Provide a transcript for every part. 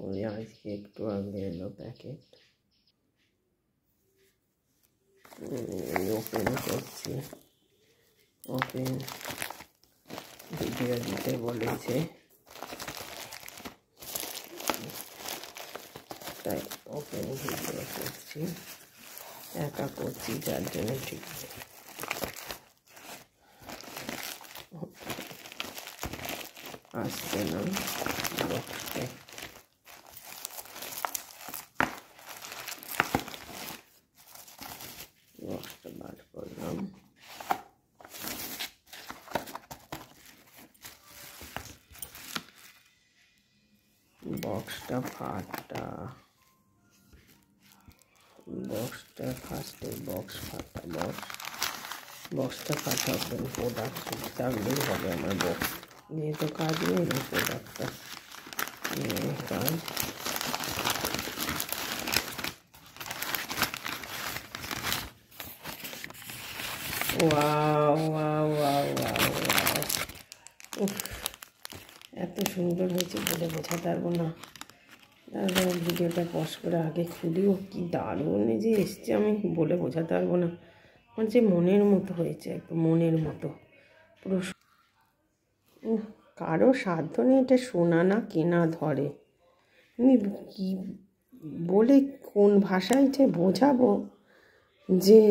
ওই আজকে একটু আগে এলো প্যাকেট, ওপেন করছি। ওপেন ভিডিও দিতে বলেছে, তাই ওপেন ভিডিও করছি। একা করছি যার জন্য ঠিক আসছে না বক্সটা। বক্সটা বার করলাম। বক্সটা ফাটা, বক্সটা ফার্স্টে বক্স ফাটা, বক্সটা ফাটা। ওপেন প্রোডাক্ট থাকলেই হবে আমার বক্স নিয়ে তো কাজ নেই না, প্রোডাক্টটা নিয়ে কাজ। Wow wow wow wow wow, এত সুন্দর হয়েছে বলে বোঝাতে পারবো না। তারপর ভিডিওটা পজ করে আগে খুলিও, কি দারুণ যে এসছে, আমি বলে বোঝাতে পারবো না। আমার যে মনের মতো হয়েছে, একদম মনের মতো পুরো। কারো সাধ্য নেই এটা শোনা না কেনা ধরে। আমি কি বলে কোন ভাষায় যে বোঝাবো যে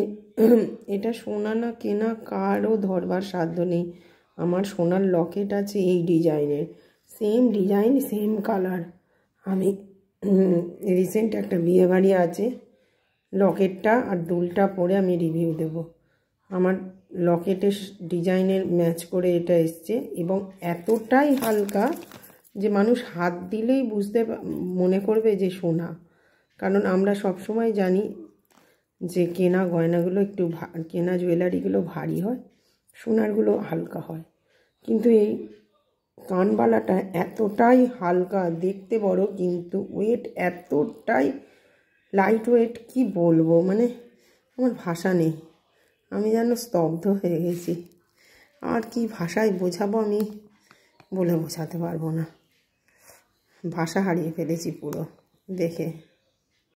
এটা সোনা না কেনা কারও ধরবার সাধ্য নেই। আমার সোনার লকেট আছে এই ডিজাইনের, সেম ডিজাইন সেম কালার। আমি রিসেন্ট একটা বিয়ে বাড়ি আছে, লকেটটা আর দুলটা পরে আমি রিভিউ দেব। আমার লকেটের ডিজাইনের ম্যাচ করে এটা এসছে, এবং এতটাই হালকা যে মানুষ হাত দিলেই মনে করবে যে সোনা। কারণ আমরা সবসময় জানি যে কেনা গয়নাগুলো একটু কেনা জুয়েলারিগুলো ভারী হয়, সোনারগুলো হালকা হয়, কিন্তু এই কানবালাটা এতটাই হালকা, দেখতে বড় কিন্তু ওয়েট এতটাই লাইট ওয়েট, কি বলবো, মানে আমার ভাষা নেই। আমি যেন স্তব্ধ হয়ে গেছি। আর কি ভাষায় বোঝাবো, আমি বলে বোঝাতে পারবো না। ভাষা হারিয়ে ফেলেছি পুরো দেখে।